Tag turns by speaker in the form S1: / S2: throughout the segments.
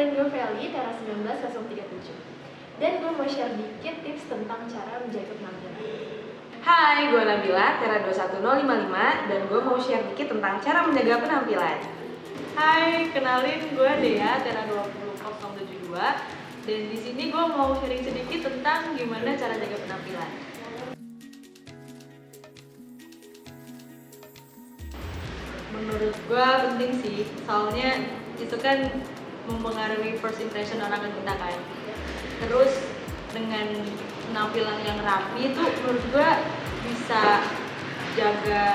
S1: dan gue Feli, Tera 19037. Dan gue mau share dikit tips tentang cara menjaga penampilan.
S2: Hai, gue Nabila, Tera 21055, dan gue mau share dikit tentang cara menjaga penampilan.
S3: Hai, kenalin gue Dea, Tera 20072, dan di sini gue mau sharing sedikit tentang gimana cara jaga penampilan. Menurut gue penting sih, soalnya itu kan mempengaruhi first impression orang ke kita kan. Terus dengan penampilan yang rapi itu menurut gue bisa jaga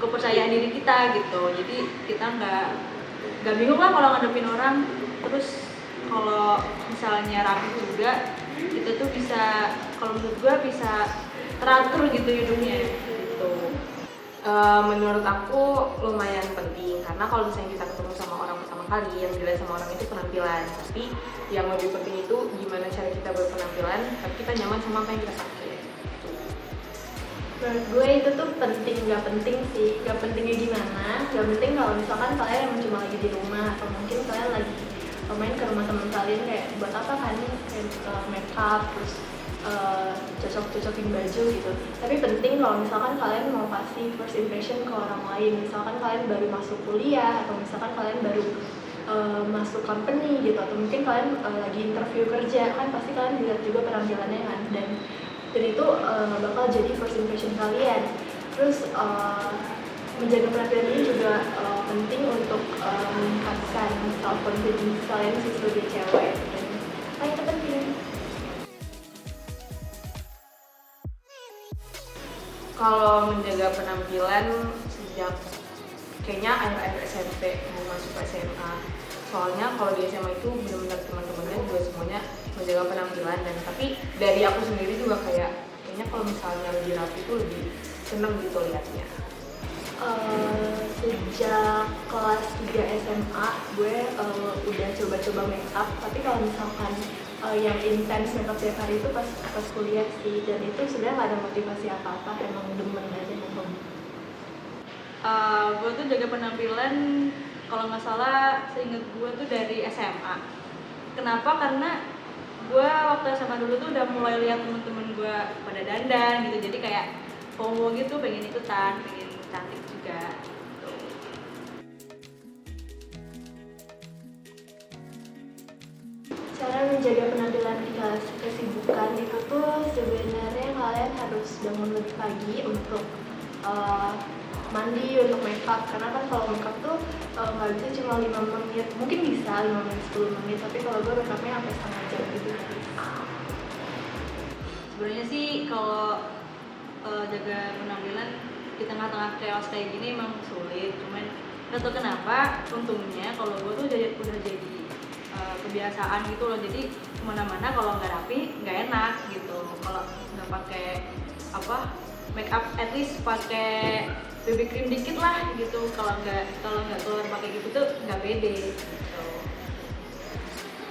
S3: kepercayaan diri kita gitu. Jadi kita nggak bingung lah kalau ngadepin orang. Terus kalau misalnya rapi juga, kita tuh bisa, kalau menurut gue bisa teratur gitu hidungnya gitu.
S2: Menurut aku lumayan penting karena kalau misalnya kita ketemu sama orang pertama kali, yang dilihat sama orang itu penampilan. Tapi yang lebih penting itu gimana cara kita berpenampilan, tapi kita nyaman sama apa yang kita pakai.
S1: Menurut gue itu tuh penting, nggak penting sih. Nggak pentingnya gimana? Nggak penting kalau misalkan kalian emang cuma lagi di rumah atau mungkin kalian lagi main ke rumah teman kalian, kayak buat apa kan kayak make up terus cocok-cocokin baju gitu. Tapi penting kalau misalkan kalian mau kasih first impression ke orang lain, misalkan kalian baru masuk kuliah atau misalkan kalian baru masuk company gitu, atau mungkin kalian lagi interview kerja, kan pasti kalian dilihat juga penampilannya kan, dan itu bakal jadi first impression kalian. Terus menjaga penampilan ini juga penting untuk meningkatkan self confidence kalian sih sebagai cewek, dan itu penting.
S2: Kalau menjaga penampilan sejak kayaknya akhir-akhir SMP mau masuk SMA. Soalnya kalau di SMA itu benar-benar teman-temannya juga semuanya menjaga penampilan, dan tapi dari aku sendiri juga kayaknya kalau misalnya lebih rapi itu lebih seneng gitu liatnya.
S1: Sejak kelas 3 SMA gue udah coba-coba make up, tapi kalau misalkan yang intens make up tiap hari itu pas kuliah sih, dan itu sebenarnya gak ada motivasi apa-apa, emang demen aja gitu.
S3: Gue tuh jaga penampilan kalau nggak salah seinget gue tuh dari SMA. Kenapa? Karena gue waktu SMA dulu tuh udah mulai lihat temen-temen gue pada dandan gitu, jadi kayak FOMO gitu, pengen ikutan, pengen cantik juga gitu.
S1: Cara menjaga penampilan di kala kesibukan itu tuh sebenarnya kalian harus bangun lebih pagi untuk mandi, untuk make up, karena kan kalau make up tuh nggak bisa cuma 5 menit, mungkin bisa 5 menit 10 menit, tapi kalau gue make upnya sampai setengah jam gitu.
S3: Sebenarnya sih kalau jaga penampilan di tengah-tengah chaos kayak gini emang sulit, cuman nggak tahu kenapa untungnya kalau gue tuh udah jadi kebiasaan gitu loh. Jadi kemana-mana kalau nggak rapi nggak enak gitu. Kalau nggak pakai make up, at least pakai BB cream dikit lah gitu. Kalau nggak keluar pakai gitu tuh nggak pede gitu.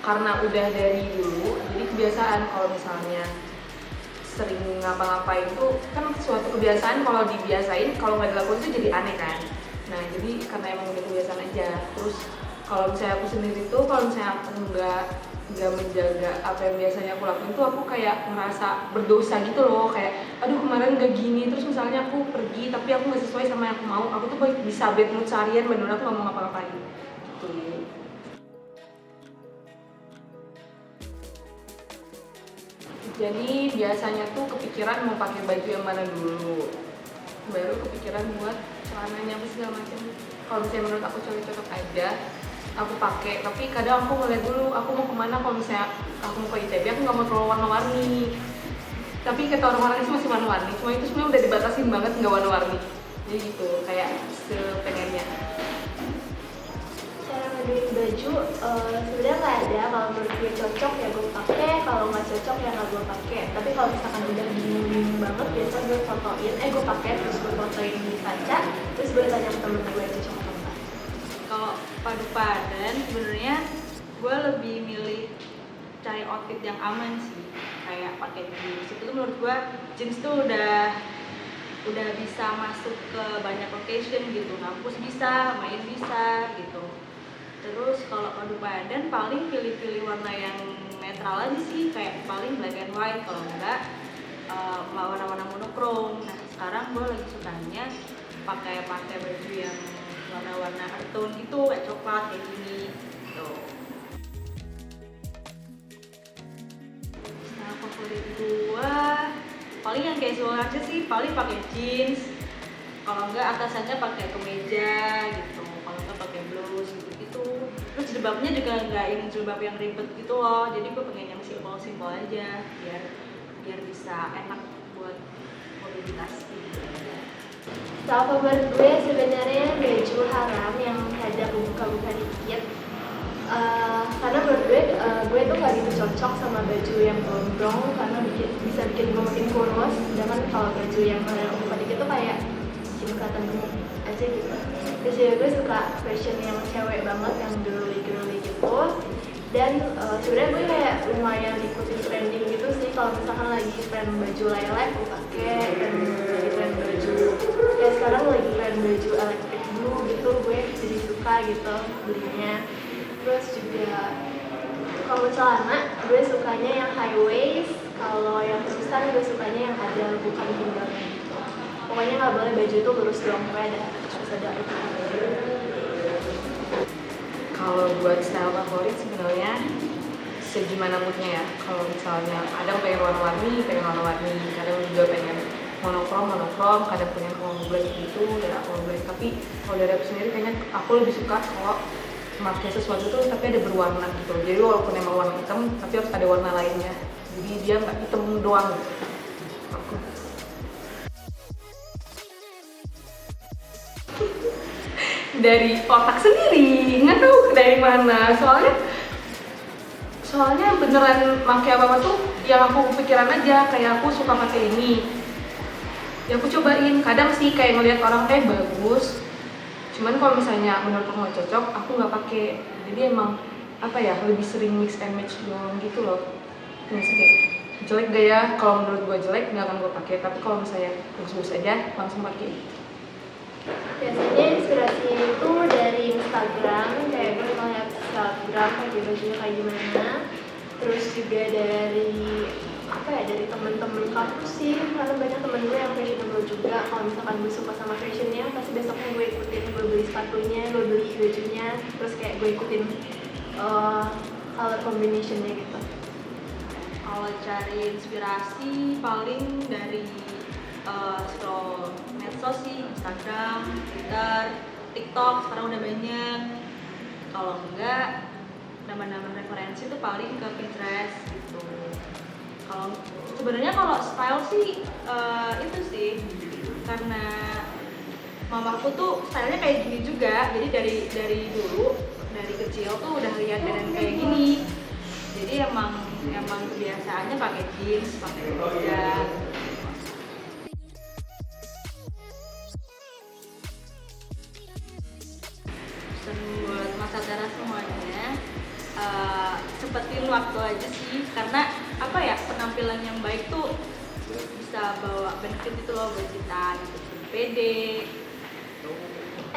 S2: Karena udah dari dulu, jadi kebiasaan kalau misalnya sering ngapa-ngapain itu kan suatu kebiasaan, kalau dibiasain, kalau nggak dilakuin itu jadi aneh kan. Nah jadi karena emang udah kebiasaan aja. Terus kalau misalnya aku sendiri tuh, kalau misalnya aku nggak menjaga apa yang biasanya aku lakuin tuh, aku kayak ngerasa berdosa gitu loh, kayak aduh kemarin nggak gini. Terus misalnya aku pergi tapi aku nggak sesuai sama yang aku mau, aku tuh bisa bad mood seharian, bener-bener aku nggak mau ngapa-ngapain gitu. Jadi biasanya tuh kepikiran mau pakai baju yang mana dulu, baru kepikiran buat celananya apa segala macam. Kalau misalnya menurut aku cocok aja, aku pakai. Tapi kadang aku ngeliat dulu aku mau kemana. Kalau misalnya aku mau ke ITB, aku nggak mau terlalu warna-warni. Tapi kata orang-orang itu masih warna-warni, cuma itu sebenarnya udah dibatasin banget nggak warna-warni. Jadi gitu, kayak sepengennya.
S1: Cara ngaduin baju sebenarnya nggak ada. Kalau menurut gue cocok ya gue pakai, kalau nggak cocok ya nggak gue pakai. Tapi kalau misalkan udah bingung banget, biasa gue fotoin, gue pakai terus gue fotoin di kaca, terus gue tanya ke temen gue cocok apa enggak.
S3: Kalau padu-padan sebenarnya gue lebih milih cari outfit yang aman sih, kayak pakai jeans. Itu tuh menurut gue jeans tuh udah bisa masuk ke banyak location gitu, ngampus bisa, main bisa gitu. Terus kalau padu padan paling pilih-pilih warna yang netral aja sih, kayak paling black and white, kalau enggak warna-warna monokrom. Nah sekarang gue lagi sukanya pakai baju yang warna-warna earth tone gitu, kayak coklat kayak gini gitu. Nah favorit gue paling yang casual aja sih, paling pakai jeans, kalau enggak atasannya pakai kemeja gitu, kalau enggak pakai blus gitu. Terus jilbabnya juga enggak yang jilbab yang ribet gitu loh, jadi gue pengen yang simpel aja biar bisa enak buat mobilitas gitu.
S1: Style favorit gue sebenarnya baju haram yang ada buka-buka dikit. Karena menurut gue tuh gak gitu cocok sama baju yang gondrong karena bisa bikin gue makin kurus. Sedangkan kalau baju yang ada buka dikit tuh kayak bikin kelihatan gemuk aja gitu. Terus juga gue suka fashion yang cewek banget, yang girly gitu. Dan sebenarnya gue kayak lumayan ikutin trending gitu sih. Kalau misalkan lagi tren baju lilac gue pakai, dan lagi tren baju ya sekarang lagi tren baju electric blue gitu, gue jadi suka gitu belinya. Terus juga kalau celana gue sukanya yang high waist, kalau yang terusan gue sukanya yang ada bukan pinggangnya gitu. Pokoknya nggak boleh baju itu lurus doang, pokoknya harus ada ukuran.
S2: Kalau buat style favorit sebenarnya segimana moodnya ya. Kalau misalnya kadang pengen warna-warni, kadang juga pengen monokrom, kadang pengen warna black gitu, dan aku black. Tapi kalau dari aku sendiri kayaknya aku lebih suka kalau memakai sesuatu tuh tapi ada berwarna gitu. Jadi walaupun emang warna hitam, tapi harus ada warna lainnya. Jadi dia nggak hitam doang gitu. Aku. Dari otak sendiri, nggak tahu dari mana. Soalnya beneran pakai apa tuh yang aku pikiran aja, kayak aku suka pakai ini. Ya aku cobain, kadang sih kayak ngelihat orang bagus. Cuman kalau misalnya menurut aku nggak cocok, aku nggak pakai. Jadi emang apa ya, lebih sering mix and match doang gitu loh. Nggak sih kayak jelek gak ya? Kalau menurut gue jelek nggak akan gue pakai. Tapi kalau misalnya bagus-bagus aja langsung pakai.
S1: Biasanya inspirasinya itu dari Instagram, kayak gue ngeliat Instagram pakai bajunya kayak gimana. Terus juga dari dari temen-temen kampus sih, karena banyak temen gue yang fashionable juga. Kalau misalkan gue suka sama fashionnya, pasti besoknya gue ikutin, gue beli sepatunya, gue beli bajunya, terus kayak gue ikutin color combinationnya gitu.
S3: Kalau cari inspirasi paling dari scroll medsos sih, Instagram, Twitter, TikTok sekarang udah banyak. Kalau enggak nambah-nambah referensi tuh paling ke Pinterest gitu. Kalau sebenarnya kalau style sih itu sih karena mamaku tuh stylenya kayak gini juga, jadi dari dulu dari kecil tuh udah lihat dan kayak gini. Jadi emang kebiasaannya pakai jeans, pakai kemeja. Buat masa teras semuanya, cepetin waktu aja sih, karena penampilan yang baik tuh bisa bawa benefit itu loh buat kita gitu, pede.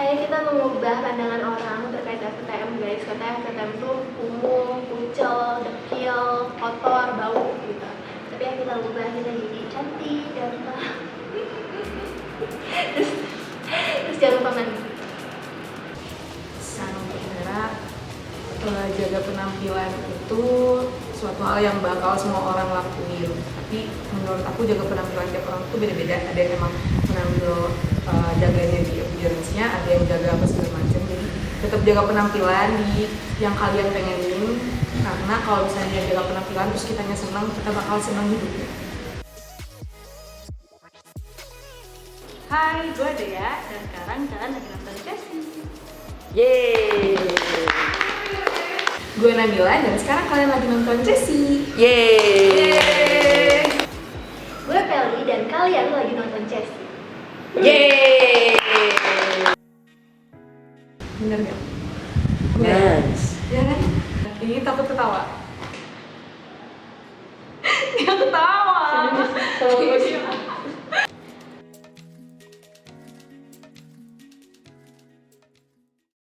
S1: Ayo kita mengubah pandangan orang terkait FTM guys. Katanya FTM tuh kumuh, kucel, dekil, kotor, bau gitu. Tapi yang kita ubah, kita jadi cantik, ganteng. terus jangan lupa mandi.
S2: Jaga penampilan itu suatu hal yang bakal semua orang lakuin. Tapi menurut aku jaga penampilan tiap orang itu beda-beda. Ada yang memang menambil jaganya di appearance-nya, ada yang jaga apa segala macam. Jadi tetap jaga penampilan di yang kalian pengenin. Karena kalau misalnya jaga penampilan terus kitanya senang, kita bakal senang hidupnya.
S3: Hai, gue Dea dan sekarang kalian lagi nonton Jessie.
S2: Yeay. Gue Nabila dan sekarang kalian lagi nonton Jessie.
S4: Yeay.
S1: Gue Peli dan kalian lagi nonton Jessie.
S4: Yeay.
S2: Bener gak?
S4: Nice.
S2: Ya kan? Ini takut ketawa. Dia ketawa.
S1: Serius.